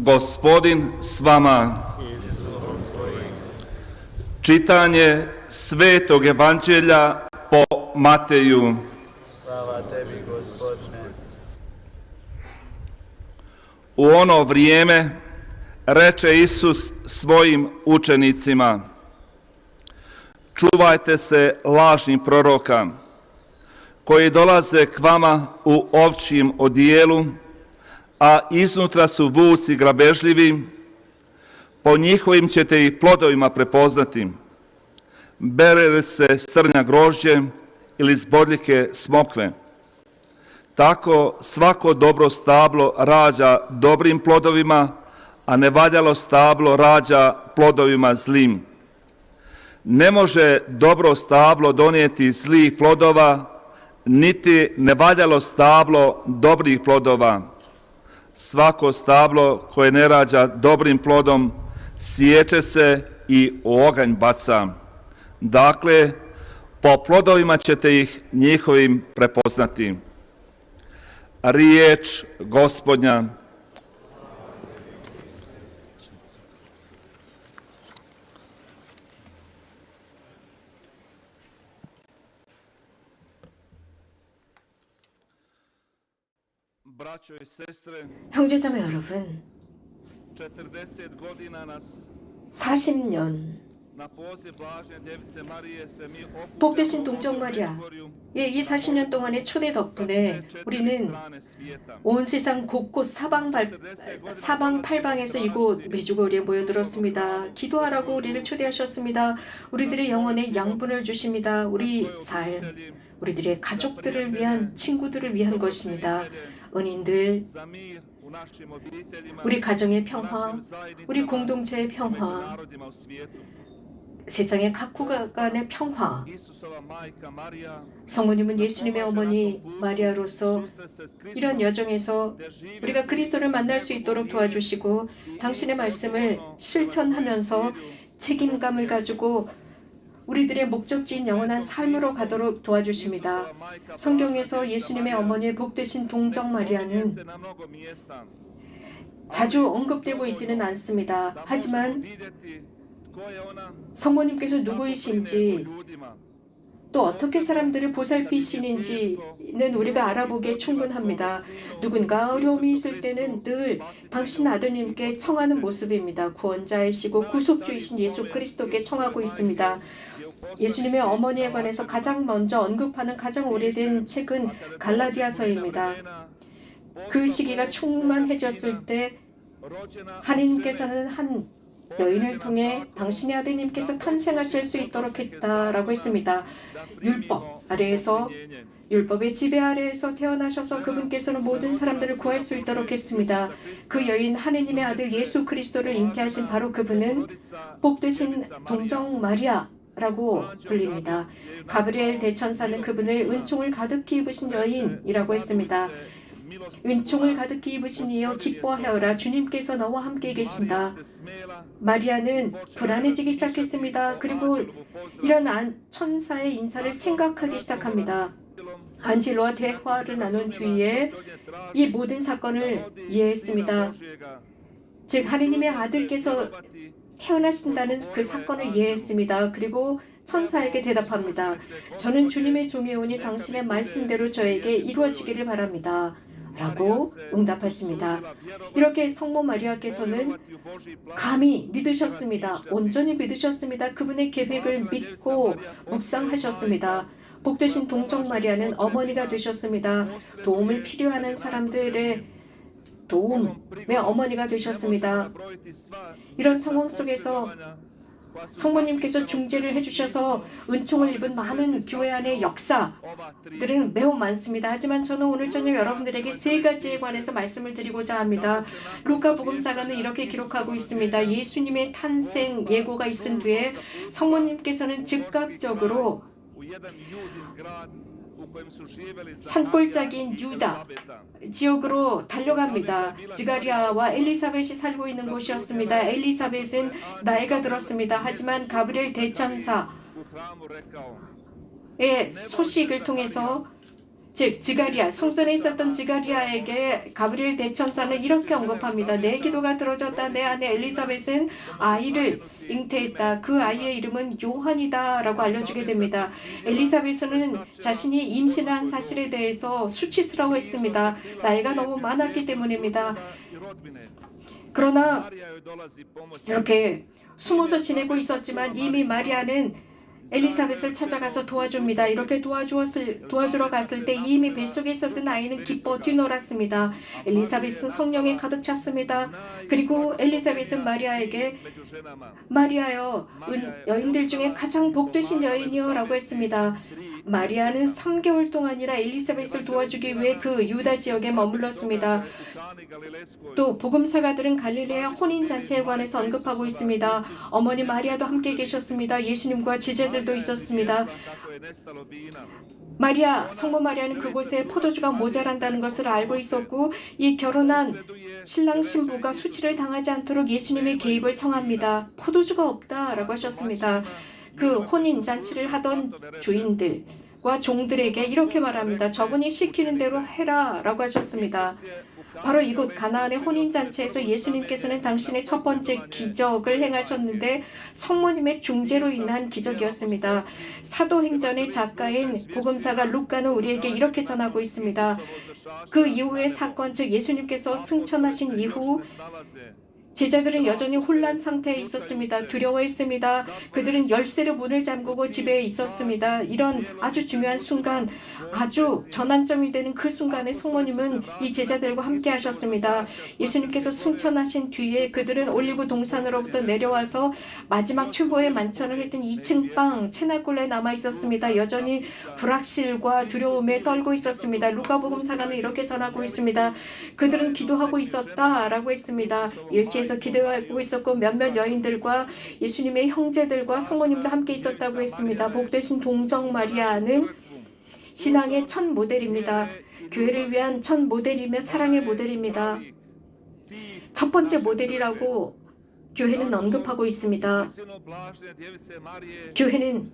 Gospodin s vama. Čitanje Svetog Evanđelja po Mateju. Slava tebi, Gospodine. U ono vrijeme reče Isus svojim učenicima: čuvajte se lažnih proroka, koji dolaze k vama u ovčjem odijelu, a iznutra su vuci grabežljivi. Po njihovim ćete ih plodovima prepoznati. Bere li se s trnja grožđe ili s bodljike smokve? Tako svako dobro stablo rađa dobrim plodovima, a nevaljalo stablo rađa plodovima zlim. Ne može dobro stablo donijeti zlih plodova, niti nevaljalo stablo dobrih plodova. Svako stablo koje ne rađa dobrim plodom siječe se i u oganj baca. Dakle, po plodovima ćete ih njihovim prepoznati. Riječ Gospodnja. Braćo i sestre, 형제자매 여러분, 40 godina nas 40년 na poziv Blažene Djevice Marije se mi 복되신 동정 마리아, 이 40년 동안의 초대 덕분에 우리는 온 세상 곳곳 사방팔방에서 이곳 메주거리에 모여들었습니다. 기도하라고 우리를 초대하셨습니다. 우리들의 영혼에 양분을 주십니다. 우리 삶, 우리들의 가족들을 위한, 친구들을 위한 것입니다. 은인들, 우리 가정의 평화, 우리 공동체의 평화, 세상의 각국 간의 평화. 성모님은 예수님의 어머니 마리아로서 이런 여정에서 우리가 그리스도를 만날 수 있도록 도와주시고 당신의 말씀을 실천하면서 책임감을 가지고 우리들의 목적지인 영원한 삶으로 가도록 도와주십니다. 성경에서 예수님의 어머니의 복되신 동정 마리아는 자주 언급되고 있지는 않습니다. 하지만 성모님께서 누구이신지 또 어떻게 사람들을 보살피시는지는 우리가 알아보기에 충분합니다. 누군가 어려움이 있을 때는 늘 당신 아드님께 청하는 모습입니다. 구원자이시고 구속주이신 예수 그리스도께 청하고 있습니다. 예수님의 어머니에 관해서 가장 먼저 언급하는 가장 오래된 책은 갈라디아서입니다. 그 시기가 충만해졌을 때 하나님께서는 한 여인을 통해 당신의 아드님께서 탄생하실 수 있도록 했다라고 했습니다. 율법의 지배 아래에서 태어나셔서 그분께서는 모든 사람들을 구할 수 있도록 했습니다. 그 여인 하느님의 아들 예수 그리스도를 잉태하신 바로 그분은 복되신 동정 마리아라고 불립니다. 가브리엘 대천사는 그분을 은총을 가득히 입으신 여인이라고 했습니다. 은총을 가득히 입으신 이여 기뻐하여라, 주님께서 너와 함께 계신다. 마리아는 불안해지기 시작했습니다. 그리고 이런 천사의 인사를 생각하기 시작합니다. 안젤로와 대화를 나눈 뒤에 이 모든 사건을 이해했습니다. 즉 하느님의 아들께서 태어나신다는 그 사건을 이해했습니다. 그리고 천사에게 대답합니다. 저는 주님의 종이오니 당신의 말씀대로 저에게 이루어지기를 바랍니다. 라고 응답했습니다. 이렇게 성모 마리아께서는 감히 믿으셨습니다. 온전히 믿으셨습니다. 그분의 계획을 믿고 묵상하셨습니다. 복되신 동정 마리아는 어머니가 되셨습니다. 도움을 필요하는 사람들의 도움의 어머니가 되셨습니다. 이런 상황 속에서 성모님께서 중재를 해주셔서 은총을 입은 많은 교회 안의 역사들은 매우 많습니다. 하지만 저는 오늘 저녁 여러분들에게 세 가지에 관해서 말씀을 드리고자 합니다. 루카 복음사가는 이렇게 기록하고 있습니다. 예수님의 탄생 예고가 있은 뒤에 성모님께서는 즉각적으로 산골짜기인 유다 지역으로 달려갑니다. 지가리아와 엘리사벳이 살고 있는 곳이었습니다. 엘리사벳은 나이가 들었습니다. 하지만 가브리엘 대천사의 소식을 통해서 즉 지가리아, 성전에 있었던 지가리아에게 가브리엘 대천사는 이렇게 언급합니다. 내 기도가 들어졌다. 내 아내 엘리사벳은 아이를 잉태했다. 그 아이의 이름은 요한이다 라고 알려주게 됩니다. 엘리사벳은 자신이 임신한 사실에 대해서 수치스러워했습니다. 나이가 너무 많았기 때문입니다. 그러나 이렇게 숨어서 지내고 있었지만 이미 마리아는 엘리사벳을 찾아가서 도와줍니다. 이렇게 도와주러 갔을 때 이미 뱃속에 있었던 아이는 기뻐 뛰놀았습니다. 엘리사벳은 성령에 가득 찼습니다. 그리고 엘리사벳은 마리아에게 마리아여, 여인들 중에 가장 복되신 여인이여 라고 했습니다. 마리아는 3개월 동안이나 엘리사벳을 도와주기 위해 그 유다 지역에 머물렀습니다. 또 복음사가들은 갈릴레아 혼인잔치에 관해서 언급하고 있습니다. 어머니 마리아도 함께 계셨습니다. 예수님과 제자들도 있었습니다. 성모 마리아는 그곳에 포도주가 모자란다는 것을 알고 있었고 이 결혼한 신랑 신부가 수치를 당하지 않도록 예수님의 개입을 청합니다. 포도주가 없다라고 하셨습니다. 그 혼인잔치를 하던 주인들과 종들에게 이렇게 말합니다. 저분이 시키는 대로 해라 라고 하셨습니다. 바로 이곳 가나안의 혼인잔치에서 예수님께서는 당신의 첫 번째 기적을 행하셨는데 성모님의 중재로 인한 기적이었습니다. 사도행전의 작가인 복음사가 루카는 우리에게 이렇게 전하고 있습니다. 그 이후의 사건, 즉 예수님께서 승천하신 이후 제자들은 여전히 혼란 상태에 있었습니다. 두려워했습니다. 그들은 열쇠로 문을 잠그고 집에 있었습니다. 이런 아주 중요한 순간, 아주 전환점이 되는 그 순간에 성모님은 이 제자들과 함께 하셨습니다. 예수님께서 승천하신 뒤에 그들은 올리브 동산으로부터 내려와서 마지막 최후의 만찬을 했던 2층 방 채널골에 남아 있었습니다. 여전히 불확실과 두려움에 떨고 있었습니다. 루카복음사가는 이렇게 전하고 있습니다. 그들은 기도하고 있었다라고 했습니다. 일제에서 기도하고 있었고 몇몇 여인들과 예수님의 형제들과 성모님도 함께 있었다고 했습니다. 복되신 동정 마리아는 신앙의 첫 모델입니다. 교회를 위한 첫 모델이며 사랑의 모델입니다. 첫 번째 모델이라고 교회는 언급하고 있습니다. 교회는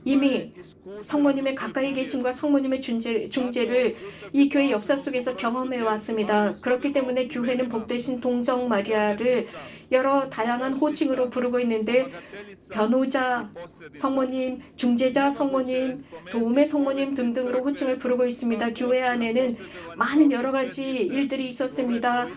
이미 성모님의 가까이 계심과 성모님의 중재를 이 교회 역사 속에서 경험해 왔습니다. 그렇기 때문에 교회는 복되신 동정 마리아를 여러 다양한 호칭으로 부르고 있는데 변호자 성모님, 중재자 성모님, 도움의 성모님 등등으로 호칭을 부르고 있습니다. 교회 안에는 많은 여러 가지 일들이 있었습니다.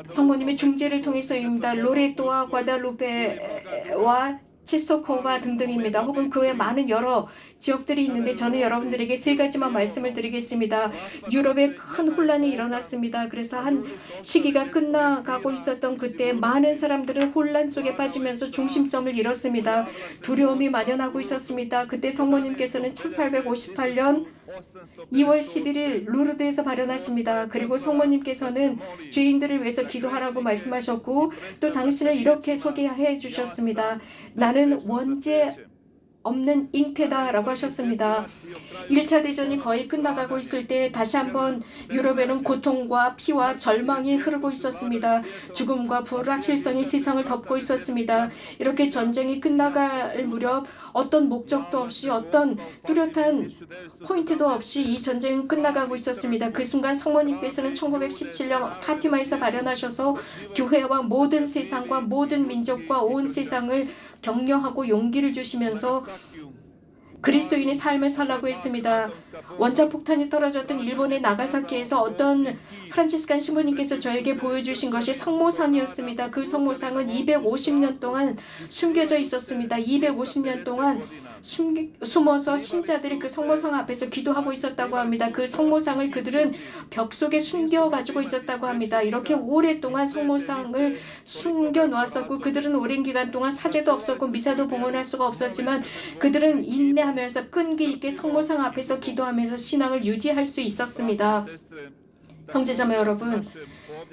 성모님의 중재를 통해서입니다. 로레토와 과다루페와 체스토코바 등등입니다. 혹은 그 외 많은 여러 지역들이 있는데 저는 여러분들에게 세 가지만 말씀을 드리겠습니다. 유럽에 큰 혼란이 일어났습니다. 그래서 한 시기가 끝나가고 있었던 그때 많은 사람들은 혼란 속에 빠지면서 중심점을 잃었습니다. 두려움이 만연하고 있었습니다. 그때 성모님께서는 1858년 2월 11일 루르드에서 발현하십니다. 그리고 성모님께서는 죄인들을 위해서 기도하라고 말씀하셨고 또 당신을 이렇게 소개해 주셨습니다. 나는 원죄 없는 잉태다라고 하셨습니다. 1차 대전이 거의 끝나가고 있을 때 다시 한번 유럽에는 고통과 피와 절망이 흐르고 있었습니다. 죽음과 불확실성이 세상을 덮고 있었습니다. 이렇게 전쟁이 끝나갈 무렵 어떤 목적도 없이 어떤 뚜렷한 포인트도 없이 이 전쟁은 끝나가고 있었습니다. 그 순간 성모님께서는 1917년 파티마에서 발현하셔서 교회와 모든 세상과 모든 민족과 온 세상을 격려하고 용기를 주시면서 그리스도인의 삶을 살라고 했습니다. 원자폭탄이 떨어졌던 일본의 나가사키에서 어떤 프란치스칸 신부님께서 저에게 보여주신 것이 성모상이었습니다. 그 성모상은 250년 동안 숨겨져 있었습니다. 250년 동안 숨어서 신자들이 그 성모상 앞에서 기도하고 있었다고 합니다. 그 성모상을 그들은 벽 속에 숨겨가지고 있었다고 합니다. 이렇게 오랫동안 성모상을 숨겨 놓았었고 그들은 오랜 기간 동안 사제도 없었고 미사도 봉헌할 수가 없었지만 그들은 인내하면서 끈기 있게 성모상 앞에서 기도하면서 신앙을 유지할 수 있었습니다. 형제자매 여러분,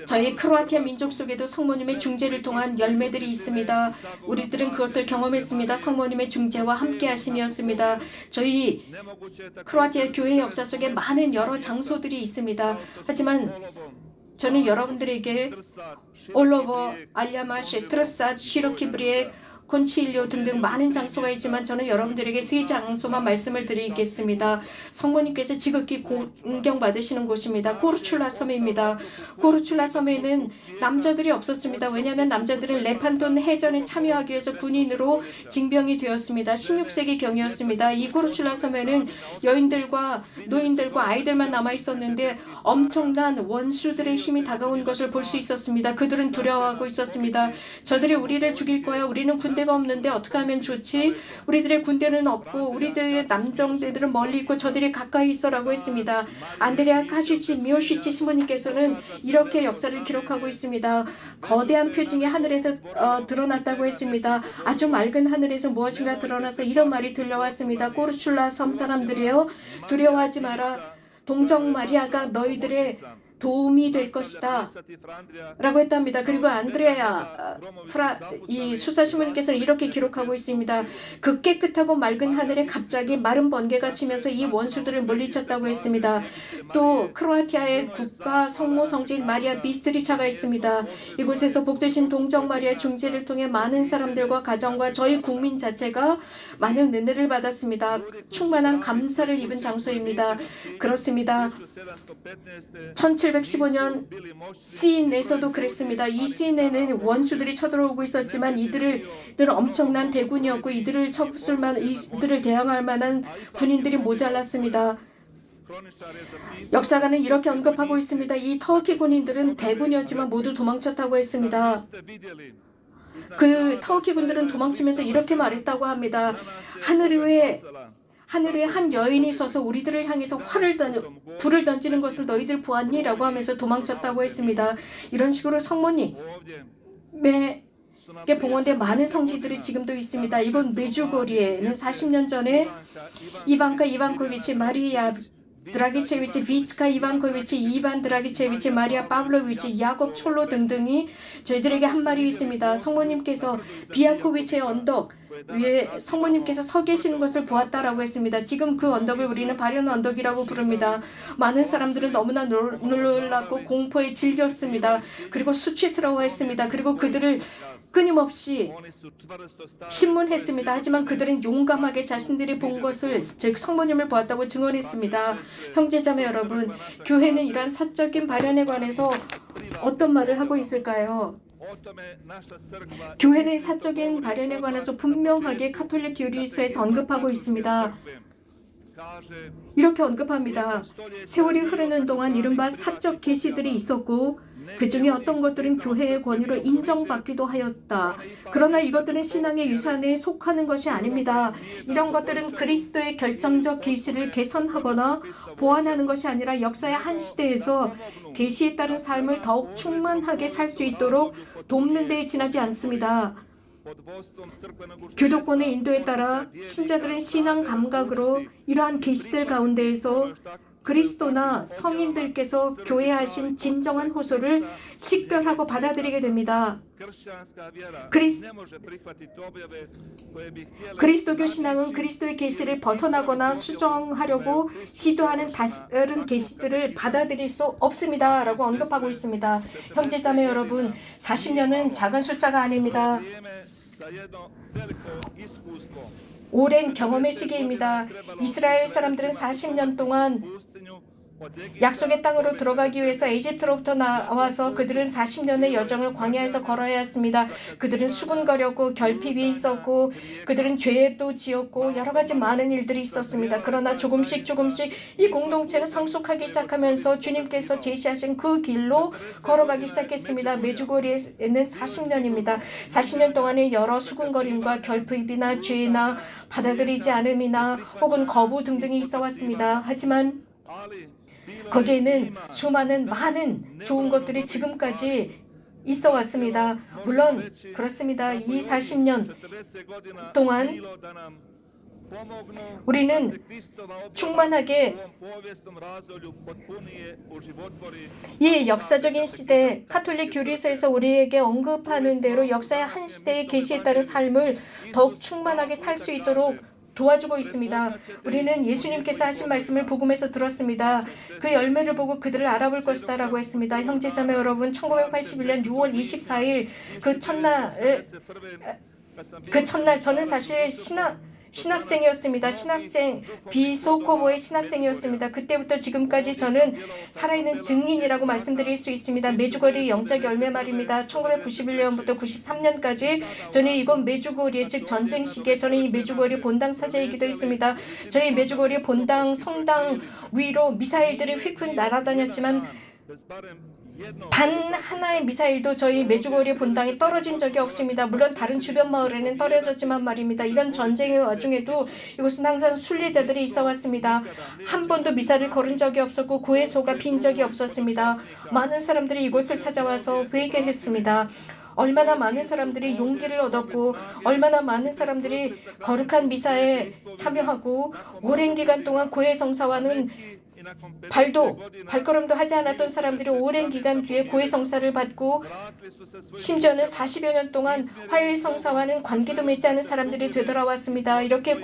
저희 크로아티아 민족 속에도 성모님의 중재를 통한 열매들이 있습니다. 우리들은 그것을 경험했습니다. 성모님의 중재와 함께 하심이었습니다. 저희 크로아티아 교회 역사 속에 많은 여러 장소들이 있습니다. 하지만 저는 여러분들에게 올로버, 알야마시, 트르사, 시로키브리에 콘치일리오 등등 많은 장소가 있지만 저는 여러분들에게 세 장소만 말씀을 드리겠습니다. 성모님께서 지극히 공경받으시는 곳입니다. 코르출라 섬입니다. 코르출라 섬에는 남자들이 없었습니다. 왜냐하면 남자들은 레판톤 해전에 참여하기 위해서 군인으로 징병이 되었습니다. 16세기 경이었습니다. 이 코르출라 섬에는 여인들과 노인들과 아이들만 남아 있었는데 엄청난 원수들의 힘이 다가온 것을 볼 수 있었습니다. 그들은 두려워하고 있었습니다. 저들이 우리를 죽일 거야. 우리는 군대가 없는데 어떻게 하면 좋지? 우리들의 군대는 없고 우리들의 남정대들은 멀리 있고 저들이 가까이 있어라고 했습니다. 안드레아 카슈치 미오시치 신부님께서는 이렇게 역사를 기록하고 있습니다. 거대한 표징이 하늘에서 드러났다고 했습니다. 아주 맑은 하늘에서 무엇인가 드러나서 이런 말이 들려왔습니다. 코르출라 섬 사람들이여, 두려워하지 마라. 동정 마리아가 너희들의 도움이 될 것이다 라고 했답니다. 그리고 안드레아 이 수사신부님께서는 이렇게 기록하고 있습니다. 그 깨끗하고 맑은 하늘에 갑자기 마른 번개가 치면서 이 원수들을 물리쳤다고 했습니다. 또 크로아티아의 국가 성모 성지인 마리아 비스트리차가 있습니다. 이곳에서 복되신 동정 마리아 중재를 통해 많은 사람들과 가정과 저희 국민 자체가 많은 은혜를 받았습니다. 충만한 감사를 입은 장소입니다. 그렇습니다. 1715년 시인에서도 그랬습니다. 이 시인에는 원수들이 쳐들어오고 있었지만 이들은 엄청난 대군이었고 이들을 대항할 만한 군인들이 모자랐습니다. 역사가는 이렇게 언급하고 있습니다. 이 터키 군인들은 대군이었지만 모두 도망쳤다고 했습니다. 그 터키 군들은 도망치면서 이렇게 말했다고 합니다. 하늘 위에 한 여인이 서서 우리들을 향해서 불을 던지는 것을 너희들 보았니? 라고 하면서 도망쳤다고 했습니다. 이런 식으로 성모님에 봉헌된 많은 성지들이 지금도 있습니다. 이곳 메주고리에는 40년 전에 이반카 이반코비치, 마리아 드라기체비치, 비츠카 이반코비치, 이반 드라기체비치, 마리아 파블로비치, 야곱 촐로 등등이 저희들에게 한 말이 있습니다. 성모님께서 비아코비치의 언덕 위에 성모님께서 서 계시는 것을 보았다라고 했습니다. 지금 그 언덕을 우리는 바련 언덕이라고 부릅니다. 많은 사람들은 너무나 놀랐고 공포에 질렸습니다. 그리고 수치스러워했습니다. 그리고 그들을 끊임없이 신문했습니다. 하지만 그들은 용감하게 자신들이 본 것을, 즉 성모님을 보았다고 증언했습니다. 형제자매 여러분, 교회는 이러한 사적인 발현에 관해서 어떤 말을 하고 있을까요? 교회는 사적인 발현에 관해서 분명하게 가톨릭 교리서에서 언급하고 있습니다. 이렇게 언급합니다. 세월이 흐르는 동안 이른바 사적 계시들이 있었고 그 중에 어떤 것들은 교회의 권위로 인정받기도 하였다. 그러나 이것들은 신앙의 유산에 속하는 것이 아닙니다. 이런 것들은 그리스도의 결정적 계시를 개선하거나 보완하는 것이 아니라 역사의 한 시대에서 계시에 따른 삶을 더욱 충만하게 살 수 있도록 돕는 데 지나지 않습니다. 교도권의 인도에 따라 신자들은 신앙 감각으로 이러한 계시들 가운데에서 그리스도나 성인들께서 교회에 하신 진정한 호소를 식별하고 받아들이게 됩니다. 그리스도교 신앙은 그리스도의 계시를 벗어나거나 수정하려고 시도하는 다른 계시들을 받아들일 수 없습니다. 라고 언급하고 있습니다. 형제자매 여러분, 40년은 작은 숫자가 아닙니다. 오랜 경험의 시기입니다. 이스라엘 사람들은 40년 동안 약속의 땅으로 들어가기 위해서 이집트로부터 나와서 그들은 40년의 여정을 광야에서 걸어야 했습니다. 그들은 수군거렸고 결핍이 있었고 그들은 죄도 지었고 여러 가지 많은 일들이 있었습니다. 그러나 조금씩 이 공동체는 성숙하기 시작하면서 주님께서 제시하신 그 길로 걸어가기 시작했습니다. 메주고리에는 40년입니다. 40년 동안에 여러 수군거림과 결핍이나 죄나 받아들이지 않음이나 혹은 거부 등등이 있어 왔습니다. 하지만 거기에는 수많은 많은 좋은 것들이 지금까지 있어 왔습니다. 물론 그렇습니다. 이 40년 동안 우리는 충만하게 이 역사적인 시대 가톨릭 교리서에서 우리에게 언급하는 대로 역사의 한 시대의 계시에 따른 삶을 더욱 충만하게 살 수 있도록 도와주고 있습니다. 우리는 예수님께서 하신 말씀을 복음에서 들었습니다. 그 열매를 보고 그들을 알아볼 것이다 라고 했습니다. 형제자매 여러분, 1981년 6월 24일 그 첫날 그 첫날 저는 사실 신학생이었습니다. 신학생, 비소코보의 신학생이었습니다. 그때부터 지금까지 저는 살아있는 증인이라고 말씀드릴 수 있습니다. 메주거리 영적 열매 말입니다. 1991년부터 93년까지 저는 이곳 메주거리, 즉 전쟁 시기에 저는 이 메주거리 본당 사제이기도 했습니다. 저희 메주거리 본당 성당 위로 미사일들이 휙휙 날아다녔지만 단 하나의 미사일도 저희 메주거리 본당에 떨어진 적이 없습니다. 물론 다른 주변 마을에는 떨어졌지만 말입니다. 이런 전쟁의 와중에도 이곳은 항상 순례자들이 있어 왔습니다. 한 번도 미사를 걸은 적이 없었고 구회소가 빈 적이 없었습니다. 많은 사람들이 이곳을 찾아와서 회개했습니다. 얼마나 많은 사람들이 용기를 얻었고 얼마나 많은 사람들이 거룩한 미사에 참여하고 오랜 기간 동안 고해성사와는 발걸음도 하지 않았던 사람들이 오랜 기간 뒤에 고해성사를 받고 심지어는 40여 년 동안 화해성사와는 관계도 맺지 않은 사람들이 되돌아왔습니다. 이렇게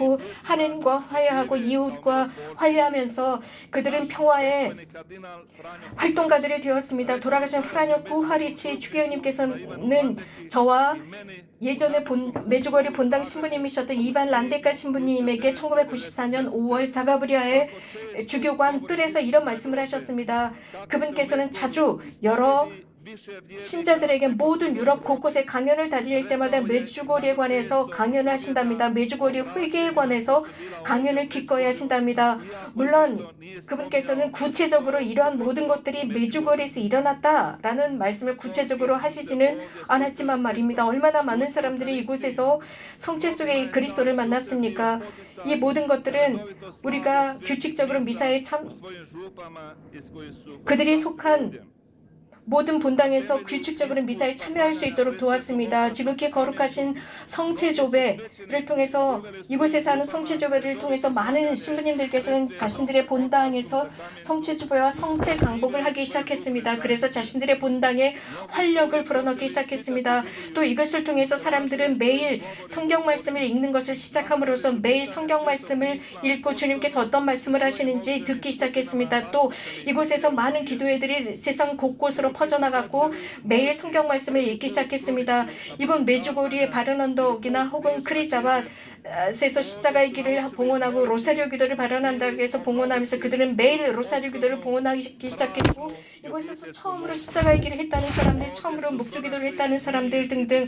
하나님과 화해하고 이웃과 화해하면서 그들은 평화의 활동가들이 되었습니다. 돌아가신 프라뇨 쿠하리치 주교님께서는 저와 예전에 메주거리 본당 신부님이셨던 이반 란데카 신부님에게 1994년 5월 자가브리아의 주교관 뜰에서 이런 말씀을 하셨습니다. 그분께서는 자주 여러 신자들에게 모든 유럽 곳곳에 강연을 다닐 때마다 메주거리에 관해서 강연을 하신답니다. 메주거리 회개에 관해서 강연을 기꺼이 하신답니다. 물론 그분께서는 구체적으로 이러한 모든 것들이 메주거리에서 일어났다라는 말씀을 구체적으로 하시지는 않았지만 말입니다. 얼마나 많은 사람들이 이곳에서 성체 속의 그리스도를 만났습니까? 이 모든 것들은 우리가 규칙적으로 미사에 그들이 속한 모든 본당에서 규칙적으로 미사에 참여할 수 있도록 도왔습니다. 지극히 거룩하신 성체조배를 통해서 이곳에서 하는 성체조배를 통해서 많은 신부님들께서는 자신들의 본당에서 성체조배와 성체 강복을 하기 시작했습니다. 그래서 자신들의 본당에 활력을 불어넣기 시작했습니다. 또 이것을 통해서 사람들은 매일 성경 말씀을 읽는 것을 시작함으로써 매일 성경 말씀을 읽고 주님께서 어떤 말씀을 하시는지 듣기 시작했습니다. 또 이곳에서 많은 기도회들이 세상 곳곳으로 퍼져나갔고 매일 성경 말씀을 읽기 시작했습니다. 이곳 메주거리의 바른 언덕이나 혹은 크리자밭에서 십자가의 길을 봉헌하고 로사리오 기도를 발언한다고 해서 봉헌하면서 그들은 매일 로사리오 기도를 봉헌하기 시작했고 이곳에서 처음으로 십자가의 길을 했다는 사람들, 처음으로 묵주기도를 했다는 사람들 등등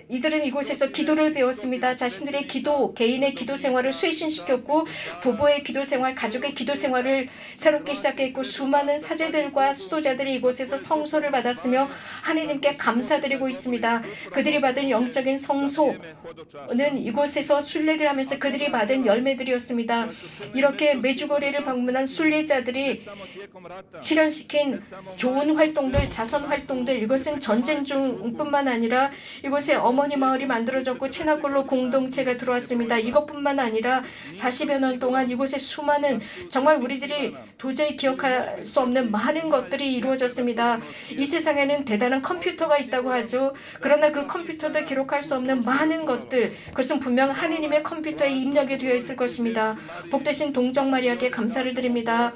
이들은 이곳에서 기도를 배웠습니다. 자신들의 기도, 개인의 기도 생활을 쇄신시켰고 부부의 기도 생활, 가족의 기도 생활을 새롭게 시작했고 수많은 사제들과 수도자들이 이곳에서 성소를 받았으며 하나님께 감사드리고 있습니다. 그들이 받은 영적인 성소는 이곳에서 순례를 하면서 그들이 받은 열매들이었습니다. 이렇게 메주거리를 방문한 순례자들이 실현시킨 좋은 활동들, 자선 활동들, 이것은 전쟁 중뿐만 아니라 이곳에 어머니 마을이 만들어졌고 체나골로 공동체가 들어왔습니다. 이것뿐만 아니라 40여 년 동안 이곳에 수많은 정말 우리들이 도저히 기억할 수 없는 많은 것들이 이루어졌습니다. 이 세상에는 대단한 컴퓨터가 있다고 하죠. 그러나 그 컴퓨터도 기록할 수 없는 많은 것들, 그것은 분명 하느님의 컴퓨터에 입력이 되어 있을 것입니다. 복되신 동정 마리아께 감사를 드립니다.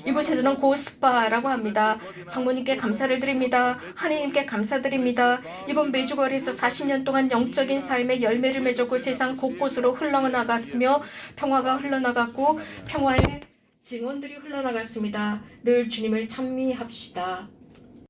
이곳에서는 고스파라고 합니다. 성모님께 감사를 드립니다. 하느님께 감사드립니다. 이곳 메주거리에서 40년 동안 영적인 삶의 열매를 맺었고 세상 곳곳으로 흘러나갔으며 평화가 흘러나갔고 평화의 증언들이 흘러나갔습니다. 늘 주님을 찬미합시다.